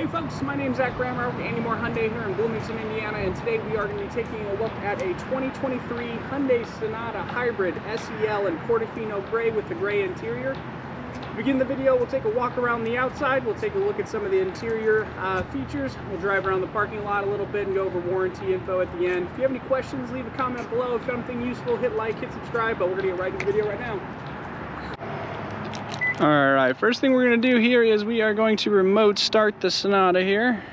Hey folks, my name is Zach Brammer with MyHyundai here in Bloomington, Indiana, and today we are going to be taking a look at a 2023 Hyundai Sonata Hybrid SEL in Portofino Gray with the gray interior. To begin the video, we'll take a walk around the outside, we'll take a look at some of the interior features, we'll drive around the parking lot a little bit and go over warranty info at the end. If you have any questions, leave a comment below. If you found anything useful, hit like, hit subscribe, but we're going to get right into the video right now. Alright, first thing we're going to do here is we are going to remote start the Sonata here.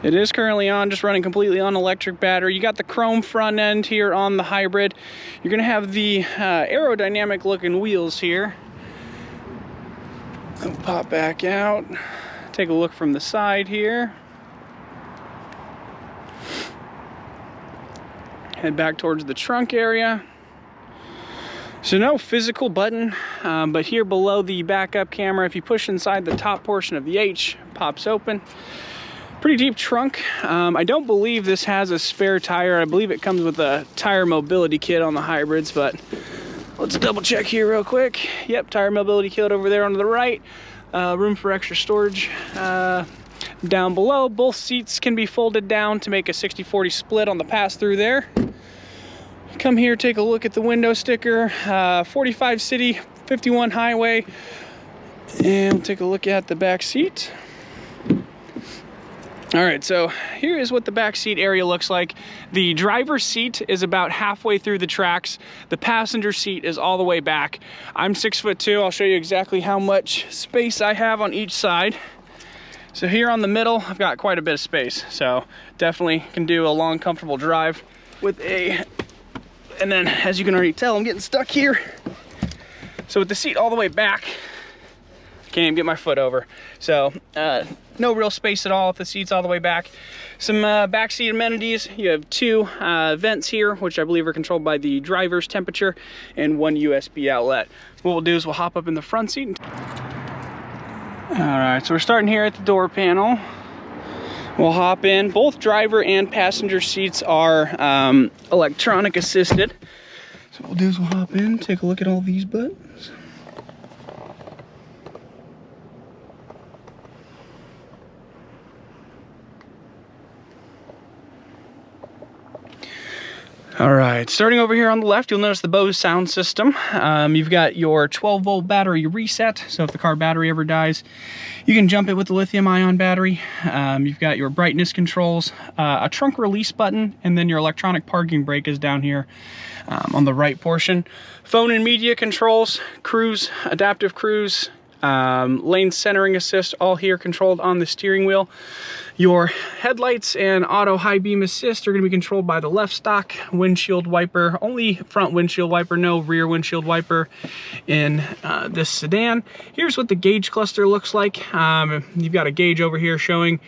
It is currently on, just running completely on electric battery. You got the chrome front end here on the hybrid. You're going to have the aerodynamic looking wheels here. They'll pop back out. Take a look from the side here. Head back towards the trunk area. So no physical button, but here below the backup camera, if you push inside the top portion of the H, it pops open. Pretty deep trunk. I don't believe this has a spare tire. I believe it comes with a tire mobility kit on the hybrids, but let's double check here real quick. Yep, tire mobility kit over there on the right. Room for extra storage. Down below, both seats can be folded down to make a 60-40 split on the pass-through there. Come here, take a look at the window sticker, 45 city, 51 highway, and we'll take a look at the back seat. All right, so here is what the back seat area looks like. The driver's seat is about halfway through the tracks. The passenger seat is all the way back. I'm 6'2". I'll show you exactly how much space I have on each side. So here on the middle, I've got quite a bit of space. So definitely can do a long, comfortable drive with a... And then, as you can already tell, I'm getting stuck here. So with the seat all the way back, I can't even get my foot over. So no real space at all if the seat's all the way back. Some backseat amenities. You have two vents here, which I believe are controlled by the driver's temperature, and one USB outlet. What we'll do is we'll hop up in the front seat. All right, so we're starting here at the door panel. We'll hop in. Both driver and passenger seats are electronic assisted. So what we'll do is we'll hop in, take a look at all these buttons. All right, starting over here on the left, you'll notice the Bose sound system. You've got your 12-volt battery reset, so if the car battery ever dies, you can jump it with the lithium-ion battery. You've got your brightness controls, a trunk release button, and then your electronic parking brake is down here on the right portion. Phone and media controls, cruise, adaptive cruise, lane centering assist, all here controlled on the steering wheel. Your headlights and auto high beam assist are going to be controlled by the left stock windshield wiper, only front windshield wiper, no rear windshield wiper in this sedan. Here's what the gauge cluster looks like. You've got a gauge over here showing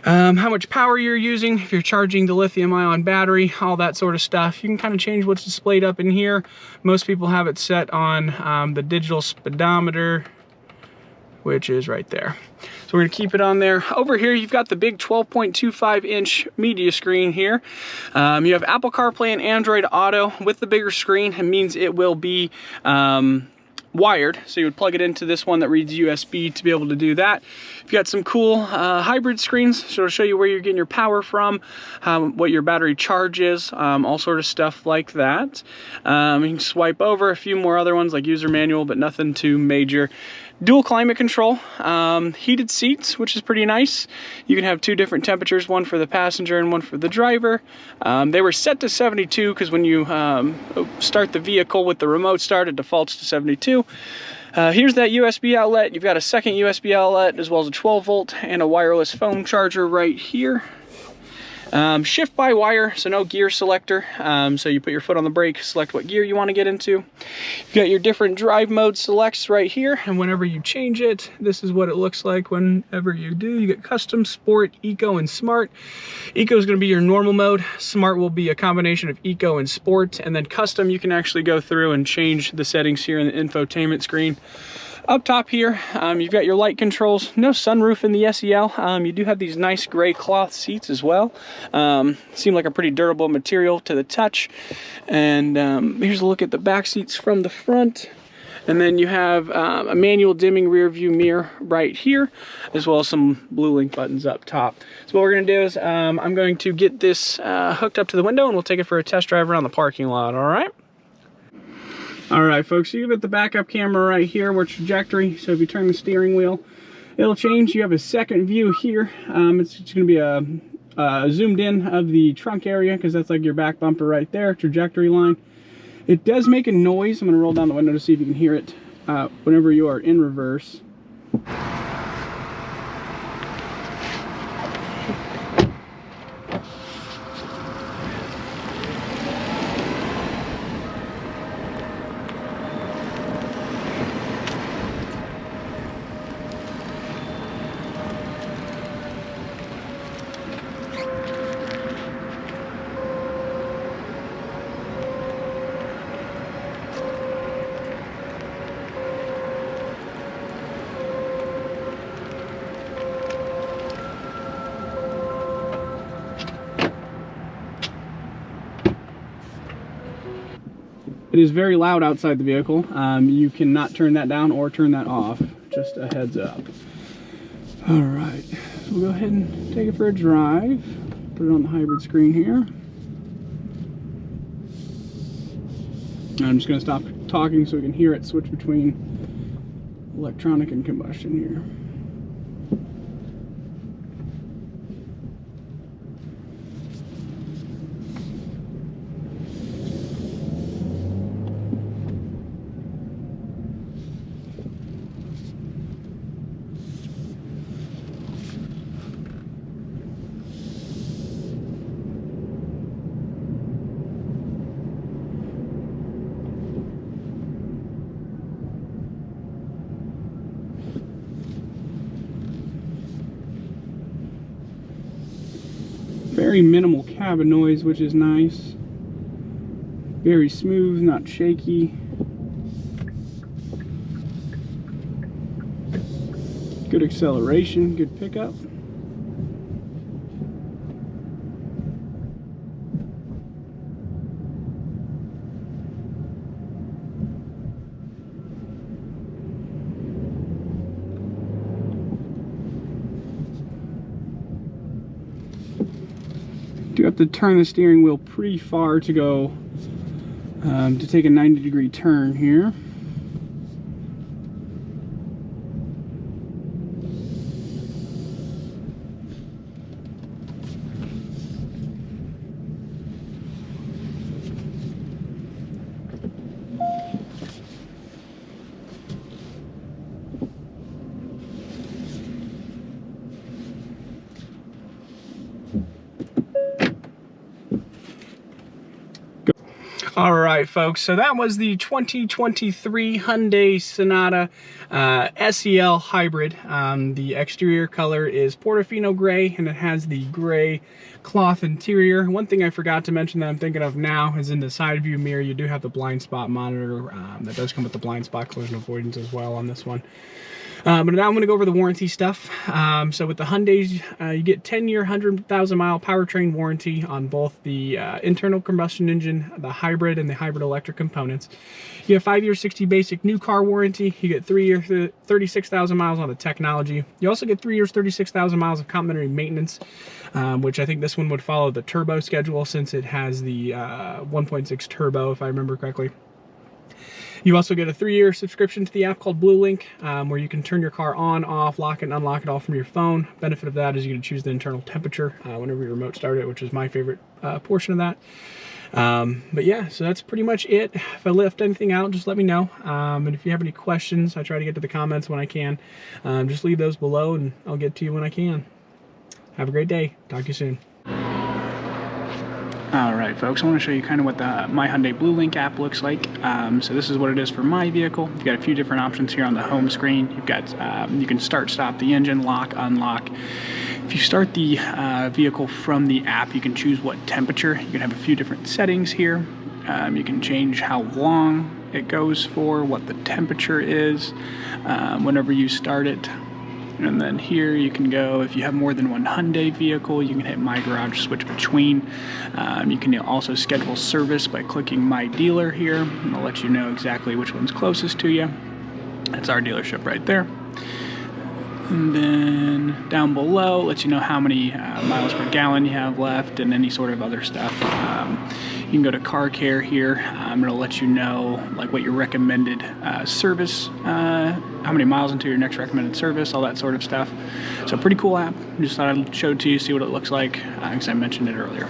how much power you're using, if you're charging the lithium-ion battery, all that sort of stuff. You can kind of change what's displayed up in here. Most people have it set on the digital speedometer, which is right there. So we're gonna keep it on there. Over here, you've got the big 12.25-inch media screen here. You have Apple CarPlay and Android Auto. With the bigger screen, it means it will be wired. So you would plug it into this one that reads USB to be able to do that. You've got some cool hybrid screens, so it'll show you where you're getting your power from, what your battery charge is, all sort of stuff like that. You can swipe over a few more other ones like user manual, but nothing too major. Dual climate control, heated seats, which is pretty nice. You can have two different temperatures, one for the passenger and one for the driver. They were set to 72 because when you start the vehicle with the remote start, it defaults to 72. Here's that USB outlet. You've got a second USB outlet as well as a 12-volt and a wireless phone charger right here. Shift by wire, so no gear selector. So you put your foot on the brake, select what gear you want to get into. You've got your different drive mode selects right here, and whenever you change it, this is what it looks like whenever you do. You get custom, sport, eco, and smart. Eco is going to be your normal mode. Smart will be a combination of eco and sport, and then custom, you can actually go through and change the settings here in the infotainment screen. Up top here, you've got your light controls. No sunroof in the SEL. You do have these nice gray cloth seats as well. Seem like a pretty durable material to the touch. And here's a look at the back seats from the front. And then you have a manual dimming rear view mirror right here, as well as some blue link buttons up top. So what we're gonna do is I'm going to get this hooked up to the window and we'll take it for a test drive around the parking lot, all right? All right, folks, so you've got the backup camera right here, where trajectory. So if you turn the steering wheel, it'll change. You have a second view here. It's gonna be a zoomed in of the trunk area, because that's like your back bumper right there, trajectory line. It does make a noise. I'm going to roll down the window to see if you can hear it whenever you are in reverse. It is very loud outside the vehicle. You cannot turn that down or turn that off. Just a heads up. All right, so we'll go ahead and take it for a drive. Put it on the hybrid screen here. I'm just gonna stop talking so we can hear it switch between electronic and combustion here. Very minimal cabin noise, which is nice. Very smooth, not shaky. Good acceleration, good pickup. You have to turn the steering wheel pretty far to go to take a 90-degree turn here. All right, folks, so that was the 2023 Hyundai Sonata SEL hybrid. The exterior color is Portofino gray, and it has the gray cloth interior. One thing I forgot to mention that I'm thinking of now is in the side view mirror, you do have the blind spot monitor. That does come with the blind spot collision avoidance as well on this one. But now I'm going to go over the warranty stuff. So with the Hyundais, you get 10-year, 100,000-mile powertrain warranty on both the internal combustion engine, the hybrid, and the hybrid electric components. You have 5-year, 60 basic new car warranty. You get 3-year, 36,000 miles on the technology. You also get 3 years, 36,000 miles of complimentary maintenance, which I think this one would follow the turbo schedule since it has the 1.6 turbo, if I remember correctly. You also get a 3-year subscription to the app called Blue Link, where you can turn your car on, off, lock it, and unlock it all from your phone. Benefit of that is you can choose the internal temperature whenever you remote start it, which is my favorite portion of that. But yeah, so that's pretty much it. If I left anything out, just let me know. And if you have any questions, I try to get to the comments when I can. Just leave those below and I'll get to you when I can. Have a great day. Talk to you soon. Alright folks, I want to show you kind of what the MyHyundai Blue Link app looks like. So this is what it is for my vehicle. You've got a few different options here on the home screen. You've got, you can start, stop the engine, lock, unlock. If you start the vehicle from the app, you can choose what temperature. You can have a few different settings here. You can change how long it goes for, what the temperature is, whenever you start it. And then here you can go, if you have more than one Hyundai vehicle, you can hit My Garage, switch between. You can also schedule service by clicking My Dealer here, and it'll let you know exactly which one's closest to you. That's our dealership right there. And then down below, lets you know how many miles per gallon you have left and any sort of other stuff. You can go to car care here. It'll let you know like what your recommended service, how many miles into your next recommended service, all that sort of stuff. So pretty cool app. Just thought I'd show it to you, see what it looks like, because I mentioned it earlier.